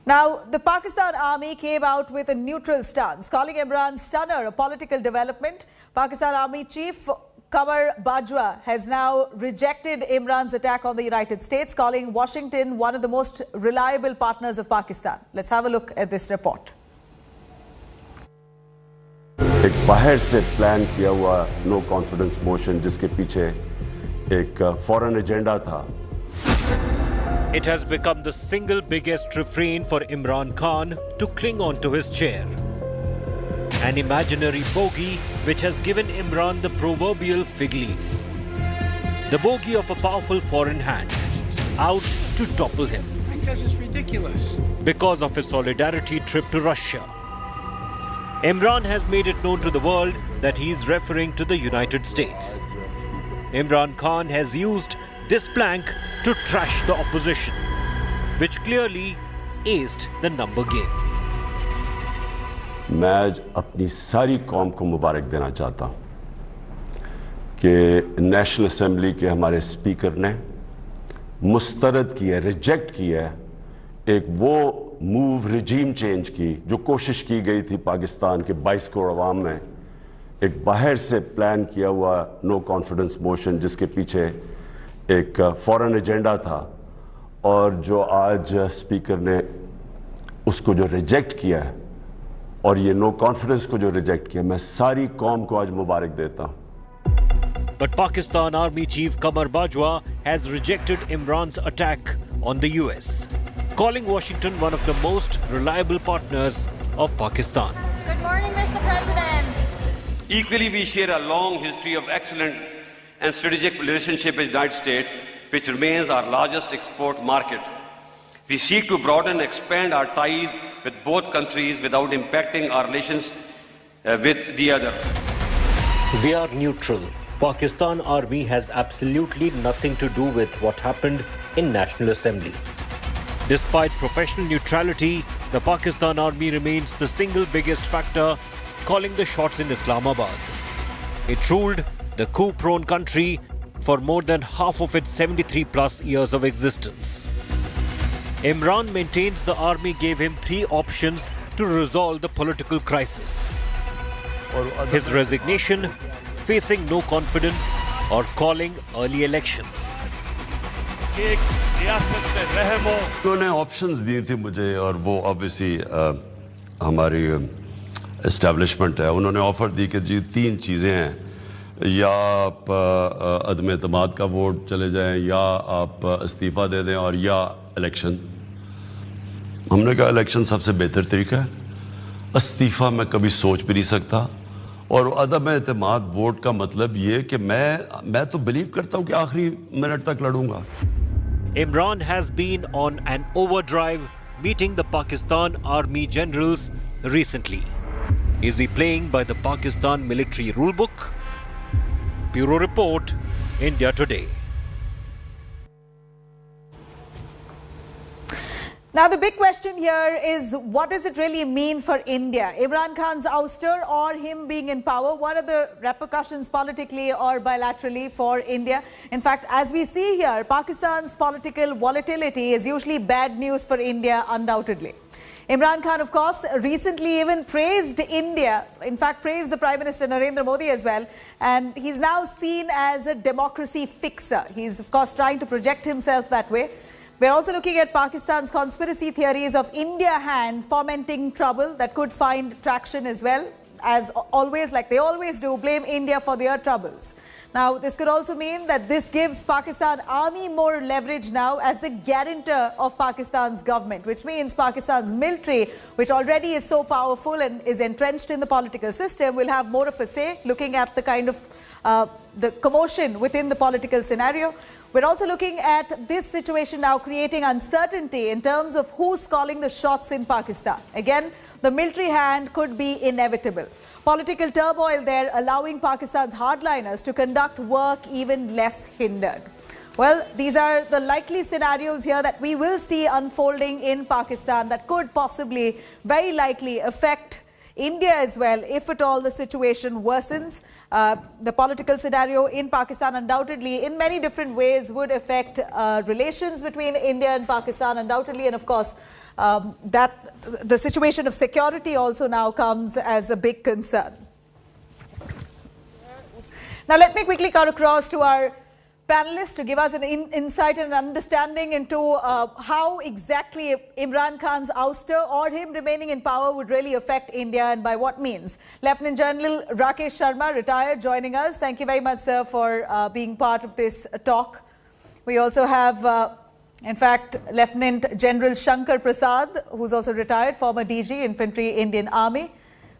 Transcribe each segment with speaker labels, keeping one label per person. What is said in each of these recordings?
Speaker 1: Now, the Pakistan Army came out with a neutral stance, calling Imran's stunner a political development. Pakistan Army Chief Bajwa has now rejected Imran's attack on the United States, calling Washington one of the most reliable partners of Pakistan. Let's have a look at this report.
Speaker 2: एक बाहर से plan किया हुआ no confidence motion जिसके पीछे एक foreign agenda था.
Speaker 3: It has become the single biggest refrain for Imran Khan to cling on to his chair. An imaginary bogey which has given Imran the proverbial fig leaf. The bogey of a powerful foreign hand, out to topple him.
Speaker 4: Because it's ridiculous.
Speaker 3: Because of his solidarity trip to Russia. Imran has made it known to the world that he is referring to the United States. Imran Khan has used this plank to trash the opposition, which clearly aced the number game.
Speaker 2: मैं आज अपनी सारी कौम को मुबारक देना चाहता हूं कि नेशनल असेंबली के हमारे स्पीकर ने मुस्तरद किया, रिजेक्ट किया एक वो मूव, रिजीम चेंज की जो कोशिश की गई थी पाकिस्तान के 22 करोड़ अवाम में. एक बाहर से प्लान किया हुआ नो कॉन्फिडेंस मोशन जिसके पीछे एक फॉरेन एजेंडा था, और जो आज स्पीकर ने उसको जो रिजेक्ट किया है और ये नो कॉन्फिडेंस को जो रिजेक्ट किया, मैं सारी कौम को आज मुबारक देता हूं.
Speaker 3: But Pakistan Army Chief Bajwa has rejected Imran's attack on the US, calling Washington one of the most reliable partners of Pakistan.
Speaker 5: Good morning, Mr. President.
Speaker 6: Equally, we share a long history of excellent and strategic relationship with the United States, which remains our largest export market. We seek to broaden and expand our ties with both countries without impacting our relations with the other.
Speaker 3: We are neutral. Pakistan Army has absolutely nothing to do with what happened in National Assembly. Despite professional neutrality, the Pakistan Army remains the single biggest factor calling the shots in Islamabad. It ruled the coup-prone country for more than half of its 73-plus years of existence. Imran maintains the army gave him 3 options to resolve the political crisis: his resignation, facing no confidence, or calling early elections.
Speaker 2: उन्होंने options दिए थे मुझे, और वो obviously हमारी establishment है. उन्होंने offer दी कि जी 3 चीज़ें हैं, या आप अदम एतमाद का वोट चले जाएं, या आप इस्तीफ़ा दे दें, और या इलेक्शन. हमने कहा इलेक्शन सबसे बेहतर तरीका है. इस्तीफ़ा मैं कभी सोच भी नहीं सकता, और अदम एतमाद वोट का मतलब ये कि मैं तो बिलीव करता हूँ कि आखिरी मिनट तक लड़ूंगा.
Speaker 3: Imran has been on an overdrive meeting the Pakistan Army generals recently. Is he playing by the Pakistan military rulebook? Bureau Report, India Today.
Speaker 1: Now, the big question here is, what does it really mean for India? Imran Khan's ouster or him being in power? What are the repercussions politically or bilaterally for India? In fact, as we see here, Pakistan's political volatility is usually bad news for India, undoubtedly. Imran Khan, of course, recently even praised India, in fact, praised the Prime Minister Narendra Modi as well. And he's now seen as a democracy fixer. He's, of course, trying to project himself that way. We're also looking at Pakistan's conspiracy theories of India hand fomenting trouble that could find traction as well. As always, like they always do, blame India for their troubles. Now, this could also mean that this gives Pakistan Army more leverage now as the guarantor of Pakistan's government, which means Pakistan's military, which already is so powerful and is entrenched in the political system, will have more of a say, looking at the kind of the commotion within the political scenario. We're also looking at this situation now creating uncertainty in terms of who's calling the shots in Pakistan. Again, the military hand could be inevitable. Political turmoil there, allowing Pakistan's hardliners to conduct work even less hindered. Well, these are the likely scenarios here that we will see unfolding in Pakistan that could possibly, very likely, affect India as well, if at all the situation worsens. The political scenario in Pakistan undoubtedly in many different ways would affect relations between India and Pakistan undoubtedly, and of course that the situation of security also now comes as a big concern. Now let me quickly cut across to our panelists to give us an insight and understanding into how exactly Imran Khan's ouster or him remaining in power would really affect India and by what means. Lieutenant General Rakesh Sharma, retired, joining us. Thank you very much, sir, for being part of this talk. We also have, in fact, Lieutenant General Shankar Prasad, who's also retired, former DG, Infantry, Indian Army.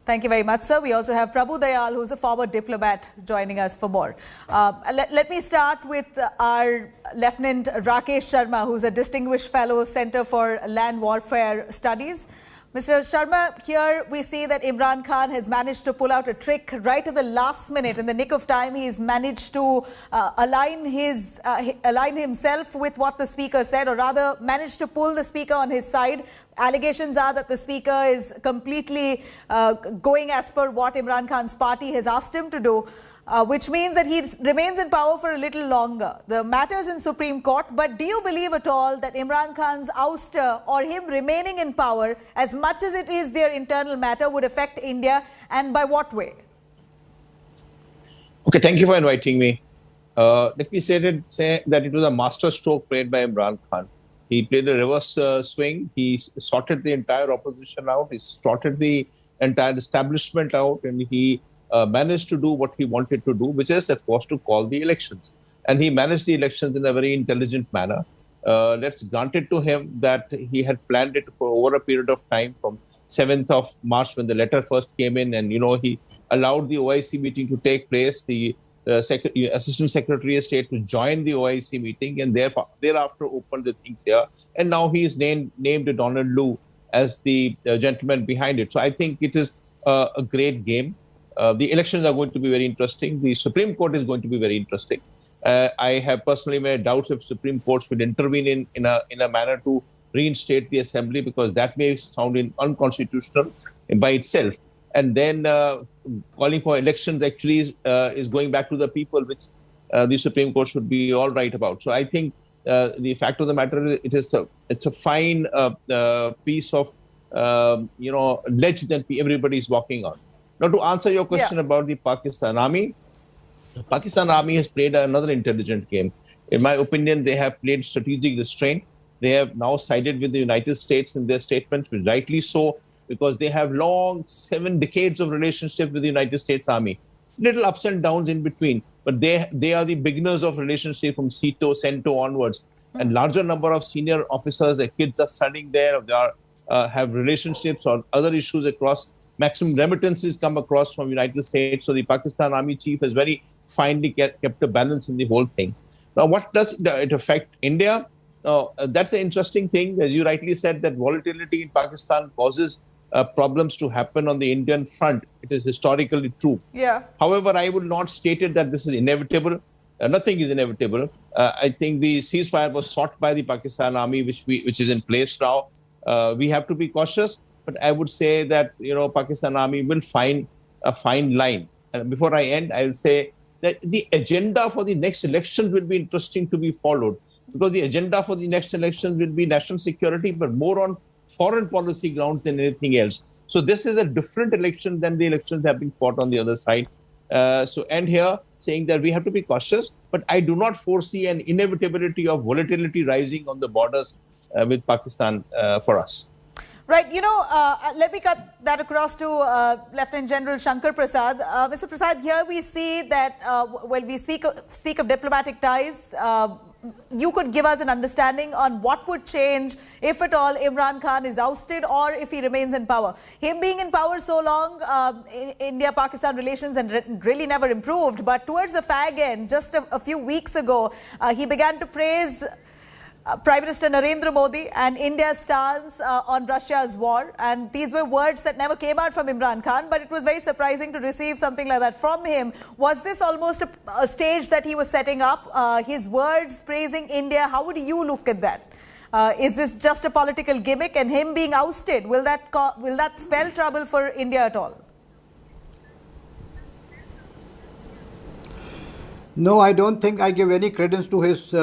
Speaker 1: Thank you very much, sir. We also have Prabhu Dayal, who's a former diplomat, joining us for more. Let me start with our Lieutenant Rakesh Sharma, who's a distinguished fellow, Center for Land Warfare Studies. Mr. Sharma, here we see that Imran Khan has managed to pull out a trick right at the last minute. In the nick of time, he's managed to align himself with what the speaker said, or rather managed to pull the speaker on his side. Allegations are that the speaker is completely going as per what Imran Khan's party has asked him to do. Which means that he remains in power for a little longer. The matter is in Supreme Court, but do you believe at all that Imran Khan's ouster or him remaining in power, as much as it is their internal matter, would affect India, and by what way?
Speaker 7: Okay, thank you for inviting me. Let me say that it was a master stroke played by Imran Khan. He played a reverse swing. He sorted the entire opposition out. He sorted the entire establishment out, and he managed to do what he wanted to do, which is, of course, to call the elections. And he managed the elections in a very intelligent manner. Let's grant it to him that he had planned it for over a period of time from 7th of March when the letter first came in, and, he allowed the OIC meeting to take place. The Assistant Secretary of State to join the OIC meeting, and thereafter opened the things here. And now he is named Donald Lu as the gentleman behind it. So I think it is a great game. The elections are going to be very interesting. The Supreme Court is going to be very interesting. I have personally made doubts if Supreme Courts will intervene in a manner to reinstate the assembly, because that may sound unconstitutional by itself. And then calling for elections actually is going back to the people, which the Supreme Court should be all right about. So I think the fact of the matter is it's a fine piece of ledge that everybody is walking on. Now, to answer your question about the Pakistan Army has played another intelligent game. In my opinion, they have played strategic restraint. They have now sided with the United States in their statements, which rightly so, because they have long 7 decades of relationship with the United States Army. Little ups and downs in between, but they are the beginners of relationship from CENTO onwards. And larger number of senior officers, their kids are studying there, they have relationships on other issues across. Maximum remittances come across from United States. So the Pakistan Army chief has very finely kept a balance in the whole thing. Now, what does it affect India? That's an interesting thing. As you rightly said, that volatility in Pakistan causes problems to happen on the Indian front. It is historically true.
Speaker 1: Yeah.
Speaker 7: However, I would not state it that this is inevitable. Nothing is inevitable. I think the ceasefire was sought by the Pakistan Army, which is in place now. We have to be cautious. But I would say that, Pakistan Army will find a fine line. And before I end, I will say that the agenda for the next elections will be interesting to be followed, because the agenda for the next elections will be national security, but more on foreign policy grounds than anything else. So this is a different election than the elections that have been fought on the other side. So end here saying that we have to be cautious, but I do not foresee an inevitability of volatility rising on the borders with Pakistan for us.
Speaker 1: Right, let me cut that across to Lieutenant General Shankar Prasad. Mr. Prasad, here we see that when we speak of diplomatic ties, you could give us an understanding on what would change if at all Imran Khan is ousted or if he remains in power. Him being in power so long, India-Pakistan relations and really never improved. But towards the fag end, just a few weeks ago, he began to praise Prime Minister Narendra Modi and India's stance on Russia's war. And these were words that never came out from Imran Khan, but it was very surprising to receive something like that from him. Was this almost a stage that he was setting up? His words praising India, how would you look at that? Is this just a political gimmick? And him being ousted, will that spell trouble for India at all?
Speaker 8: No, I don't think I give any credence to his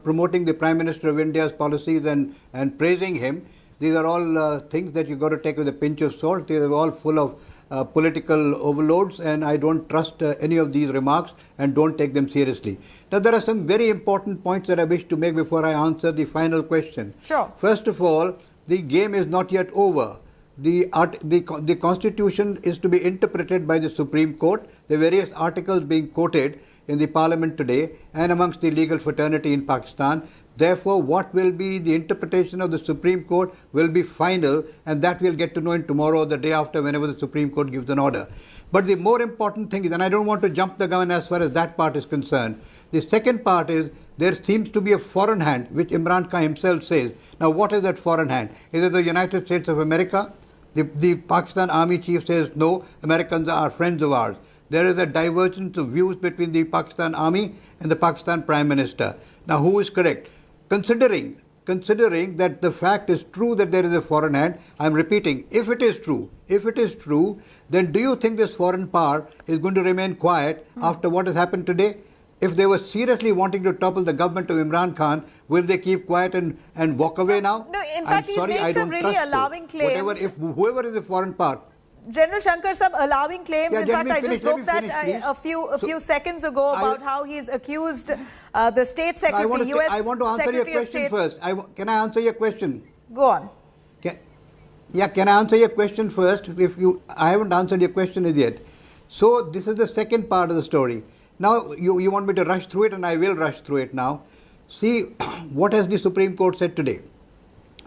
Speaker 8: promoting the Prime Minister of India's policies and praising him. These are all things that you've got to take with a pinch of salt. They are all full of political overloads, and I don't trust any of these remarks and don't take them seriously. Now, there are some very important points that I wish to make before I answer the final question.
Speaker 1: Sure.
Speaker 8: First of all, the game is not yet over. The Constitution is to be interpreted by the Supreme Court. The various articles being quoted in the Parliament today and amongst the legal fraternity in Pakistan. Therefore, what will be the interpretation of the Supreme Court will be final, and that we'll get to know in tomorrow or the day after, whenever the Supreme Court gives an order. But the more important thing is, and I don't want to jump the gun as far as that part is concerned, the second part is there seems to be a foreign hand, which Imran Khan himself says. Now, what is that foreign hand? Is it the United States of America? The Pakistan Army Chief says, no, Americans are friends of ours. There is a divergence of views between the Pakistan Army and the Pakistan Prime Minister. Now, who is correct? Considering that the fact is true that there is a foreign hand, I'm repeating, if it is true, then do you think this foreign power is going to remain quiet after what has happened today? If they were seriously wanting to topple the government of Imran Khan, will they keep quiet and walk away now?
Speaker 1: No, in fact, he's made some really alarming claims.
Speaker 8: Whoever is the foreign power.
Speaker 1: General Shankar, some alarming claims.
Speaker 8: Yeah,
Speaker 1: in fact, I just looked at a few seconds ago about how he's accused the State Secretary, US
Speaker 8: I want to answer your question first. Can I answer your question?
Speaker 1: Go on.
Speaker 8: Can I answer your question first? I haven't answered your question as yet. So this is the second part of the story. Now, you want me to rush through it, and I will rush through it now. See, what has the Supreme Court said today?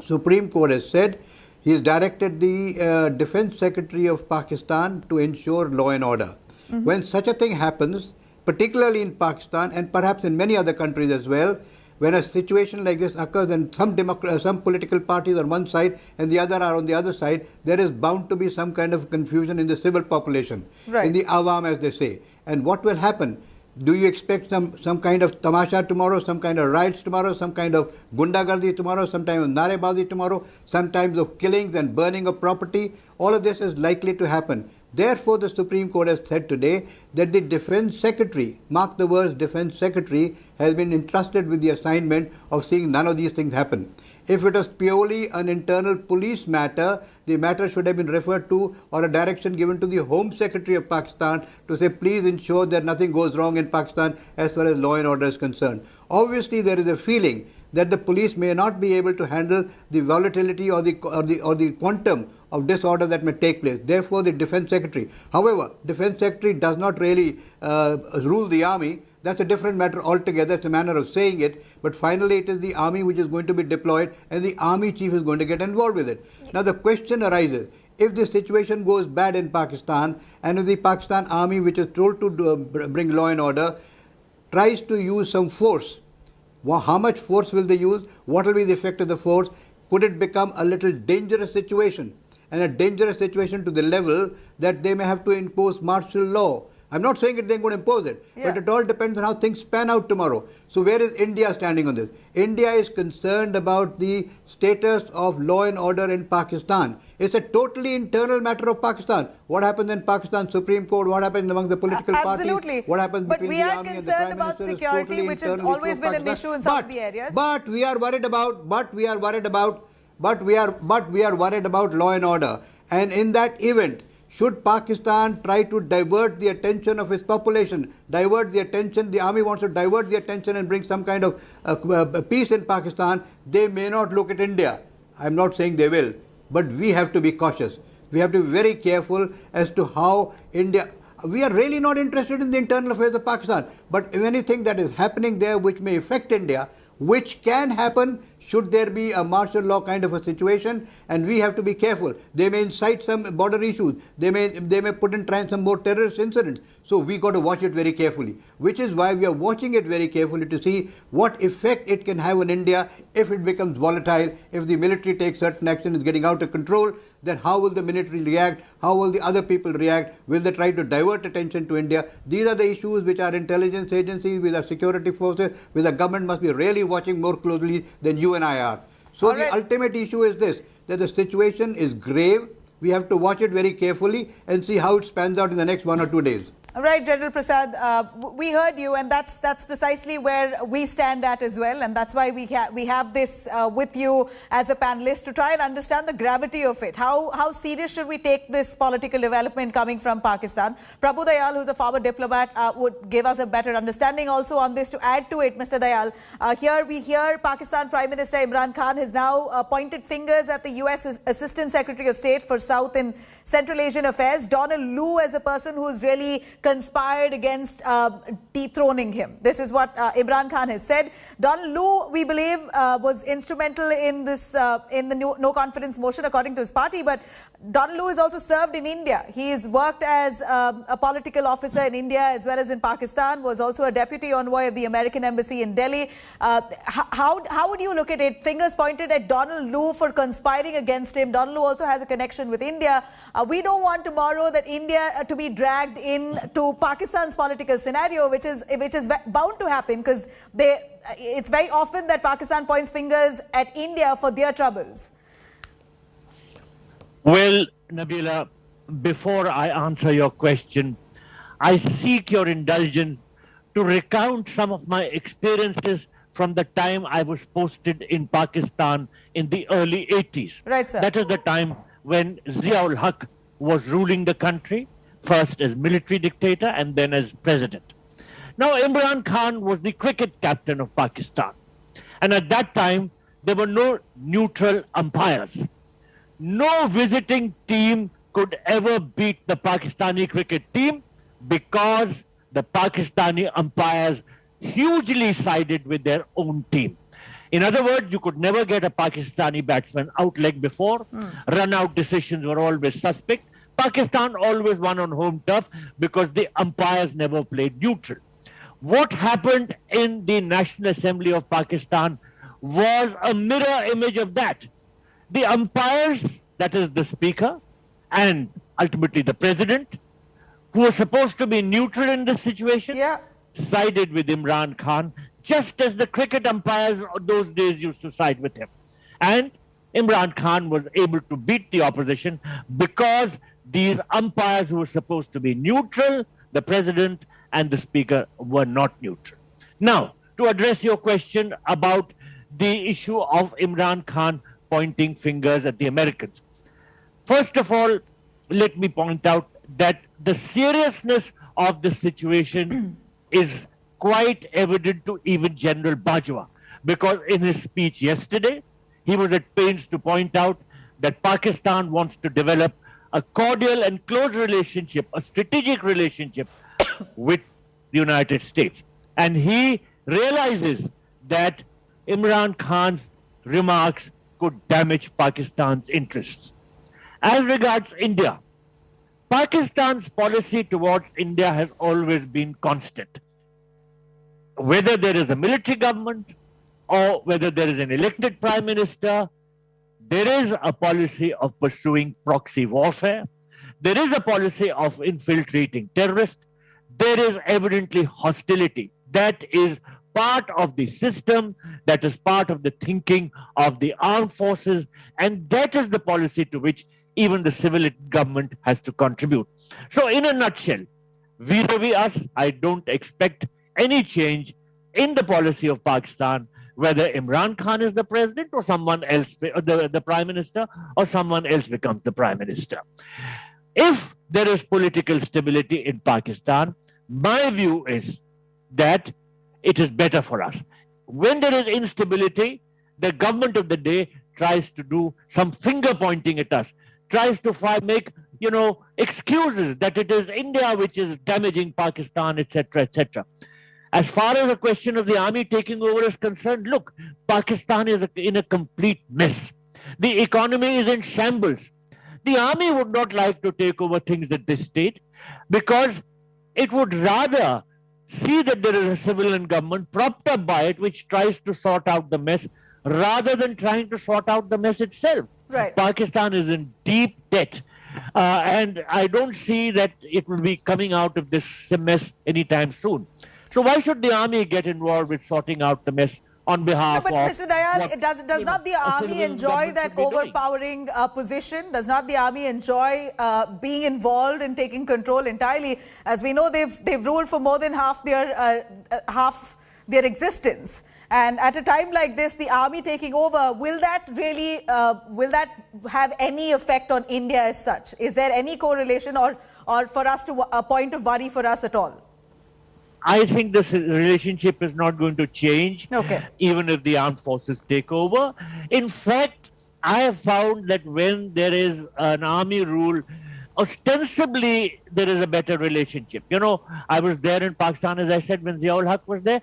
Speaker 8: Supreme Court has said he has directed the Defense Secretary of Pakistan to ensure law and order. When such a thing happens, particularly in Pakistan and perhaps in many other countries as well, when a situation like this occurs and some political parties on one side and the other are on the other side, there is bound to be some kind of confusion in the civil population, in the awam, as they say. And what will happen? Do you expect some kind of tamasha tomorrow, some kind of riots tomorrow, some kind of gundagardi tomorrow, sometimes of narebazi tomorrow, sometimes of killings and burning of property? All of this is likely to happen. Therefore, the Supreme Court has said today that the Defense Secretary, mark the words, Defense Secretary, has been entrusted with the assignment of seeing none of these things happen. If it was purely an internal police matter, the matter should have been referred to or a direction given to the Home Secretary of Pakistan to say, please ensure that nothing goes wrong in Pakistan as far as law and order is concerned. Obviously, there is a feeling that the police may not be able to handle the volatility or the quantum of disorder that may take place. Therefore, the Defense Secretary. However, Defense Secretary does not really rule the army. That's a different matter altogether. It's a manner of saying it. But finally, it is the army which is going to be deployed, and the army chief is going to get involved with it. Now, the question arises, if the situation goes bad in Pakistan, and if the Pakistan army, which is told to bring law and order, tries to use some force, how much force will they use? What will be the effect of the force? Could it become a little dangerous situation? And a dangerous situation to the level that they may have to impose martial law. I'm not saying that they're going to impose it, but it all depends on how things pan out tomorrow. So where is India standing on this? India is concerned about the status of law and order in Pakistan. It's a totally internal matter of Pakistan. What happens in Pakistan Supreme Court? What happens among the political parties?
Speaker 1: Absolutely.
Speaker 8: What happens between the army and the Prime Minister?
Speaker 1: But we are concerned about security, which has always been an issue in some of the areas.
Speaker 8: But we are worried about law and order. And in that event, should Pakistan try to divert the attention of its population, the army wants to divert the attention and bring some kind of peace in Pakistan, they may not look at India. I'm not saying they will, but we have to be cautious. We have to be very careful as to how India... We are really not interested in the internal affairs of Pakistan, but if anything that is happening there which may affect India, which can happen should there be a martial law kind of a situation, and we have to be careful. They may incite some border issues. They may put in train some more terrorist incidents. So we got to watch it very carefully, which is why we are watching it very carefully to see what effect it can have on India if it becomes volatile, if the military takes certain action, is getting out of control, then how will the military react? How will the other people react? Will they try to divert attention to India? These are the issues which our intelligence agencies, with our security forces, with the government must be really watching more closely than you and I are. So the ultimate issue is this, that the situation is grave. We have to watch it very carefully and see how it spans out in the next 1 or 2 days.
Speaker 1: All right, General Prasad, we heard you, and that's precisely where we stand at as well, and that's why we have this with you as a panelist to try and understand the gravity of it. How serious should we take this political development coming from Pakistan? Prabhu Dayal, who's a former diplomat, would give us a better understanding also on this. To add to it, Mr. Dayal, here we hear Pakistan Prime Minister Imran Khan has now pointed fingers at the US Assistant Secretary of State for South and Central Asian Affairs, Donald Lu, as a person who's really conspired against dethroning him. This is what Imran Khan has said. Donald Lu, we believe, was instrumental in this in the no confidence motion, according to his party. But Donald Lu is also served in India. He has worked as a political officer in India as well as in Pakistan. Was also a deputy envoy of the American embassy in Delhi. How would you look at it? Fingers pointed at Donald Lu for conspiring against him. Donald Lu also has a connection with India. We don't want tomorrow that India to be dragged in to Pakistan's political scenario, which is bound to happen, because it's very often that Pakistan points fingers at India for their troubles.
Speaker 9: Well, Nabila, before I answer your question, I seek your indulgence to recount some of my experiences from the time I was posted in Pakistan in the early 80s.
Speaker 1: Right, sir.
Speaker 9: That is the time when Zia-ul Haq was ruling the country, first as military dictator and then as president. Now, Imran Khan was the cricket captain of Pakistan. And at that time, there were no neutral umpires. No visiting team could ever beat the Pakistani cricket team because the Pakistani umpires hugely sided with their own team. In other words, you could never get a Pakistani batsman out leg before. Run-out decisions were always suspect. Pakistan always won on home turf because the umpires never played neutral. What happened in the National Assembly of Pakistan was a mirror image of that. The umpires, that is the speaker, and ultimately the president, who was supposed to be neutral in this situation, sided with Imran Khan, just as the cricket umpires of those days used to side with him. And Imran Khan was able to beat the opposition because these umpires who were supposed to be neutral, the president and the speaker, were not neutral. Now, to address your question about the issue of Imran Khan pointing fingers at the Americans. First of all, let me point out that the seriousness of the situation is quite evident to even General Bajwa, because in his speech yesterday, he was at pains to point out that Pakistan wants to develop a cordial and close relationship, a strategic relationship with the United States. And he realizes that Imran Khan's remarks could damage Pakistan's interests. As regards India, Pakistan's policy towards India has always been constant. Whether there is a military government or whether there is an elected prime minister, there is a policy of pursuing proxy warfare. There is a policy of infiltrating terrorists. There is evidently hostility. That is part of the system, that is part of the thinking of the armed forces, and that is the policy to which even the civil government has to contribute. So in a nutshell, vis-a-vis us, I don't expect any change in the policy of Pakistan, whether Imran Khan is the president or someone else, the prime minister, or someone else becomes the prime minister. If there is political stability in Pakistan, my view is that it is better for us. When there is instability, the government of the day tries to do some finger pointing at us, tries to make, excuses that it is India which is damaging Pakistan, etc., etc. As far as the question of the army taking over is concerned, look, Pakistan is in a complete mess. The economy is in shambles. The army would not like to take over things at this stage because it would rather see that there is a civilian government propped up by it which tries to sort out the mess rather than trying to sort out the mess itself.
Speaker 1: Right.
Speaker 9: Pakistan is in deep debt. And I don't see that it will be coming out of this mess anytime soon. So why should the army get involved with sorting out the mess on behalf
Speaker 1: but
Speaker 9: of...
Speaker 1: Mr. Dayal, does not the army enjoy that overpowering position? Does not the army enjoy being involved in taking control entirely? As we know, they've ruled for more than half their existence. And at a time like this, the army taking over, will that really have any effect on India as such? Is there any correlation or for us to a point of worry for us at all?
Speaker 9: I think this relationship is not going to change, even if the armed forces take over. In fact, I have found that when there is an army rule, ostensibly there is a better relationship. You know, I was there in Pakistan, as I said, when Ziaul Haq was there.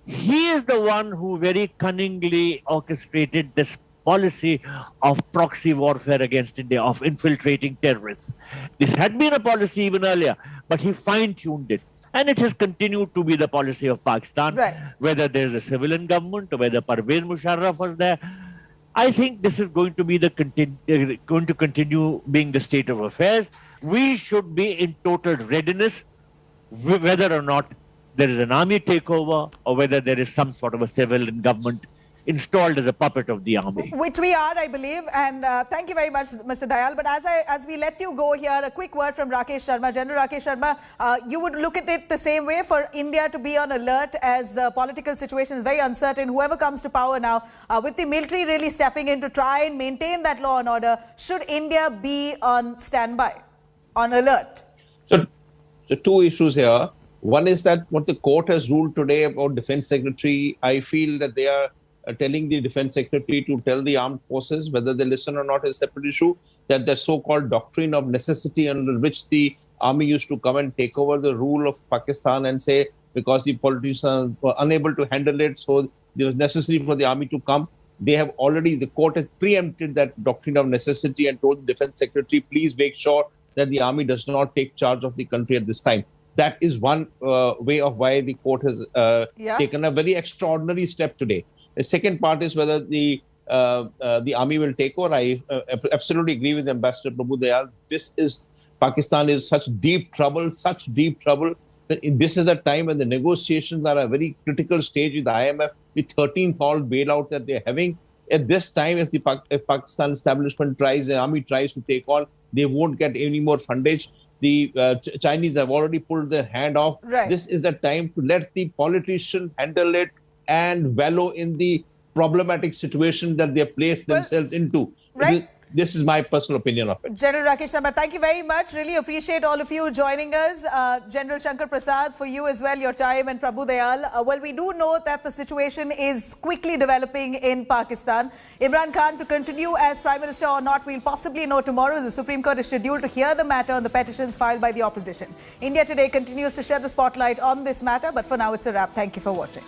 Speaker 9: He is the one who very cunningly orchestrated this policy of proxy warfare against India, of infiltrating terrorists. This had been a policy even earlier, but he fine-tuned it. And it has continued to be the policy of Pakistan, whether there is a civilian government or whether Parvez Musharraf was there. I think this is going to be going to continue being the state of affairs. We should be in total readiness, whether or not there is an army takeover or whether there is some sort of a civilian government installed as a puppet of the army.
Speaker 1: Which we are, I believe. And thank you very much, Mr. Dayal. But as we let you go here, a quick word from Rakesh Sharma. General Rakesh Sharma, you would look at it the same way for India to be on alert as the political situation is very uncertain. Whoever comes to power now, with the military really stepping in to try and maintain that law and order, should India be on standby, on alert?
Speaker 7: So two issues here. One is that what the court has ruled today about Defense Secretary, I feel that they are telling the Defense Secretary to tell the armed forces, whether they listen or not is a separate issue, that the so-called doctrine of necessity under which the army used to come and take over the rule of Pakistan and say, because the politicians were unable to handle it, so it was necessary for the army to come. They have already, the court has preempted that doctrine of necessity and told the Defense Secretary, please make sure that the army does not take charge of the country at this time. That is one way of why the court has taken a very extraordinary step today. The second part is whether the army will take over. I absolutely agree with Ambassador Prabhu Dayal. Pakistan is such deep trouble, that this is a time when the negotiations are a very critical stage with the IMF, the 13th all bailout that they're having. At this time, if Pakistan establishment the army tries to take on, they won't get any more fundage. The Chinese have already pulled their hand off. This is the time to let the politicians handle it and wallow in the problematic situation that they place themselves into. This is my personal opinion of it.
Speaker 1: General Rakesh Sharma, thank you very much. Really appreciate all of you joining us. General Shankar Prasad, for you as well, your time, and Prabhu Dayal. Well, we do know that the situation is quickly developing in Pakistan. Imran Khan to continue as Prime Minister or not, we'll possibly know tomorrow. The Supreme Court is scheduled to hear the matter on the petitions filed by the opposition. India Today continues to shed the spotlight on this matter, but for now it's a wrap. Thank you for watching.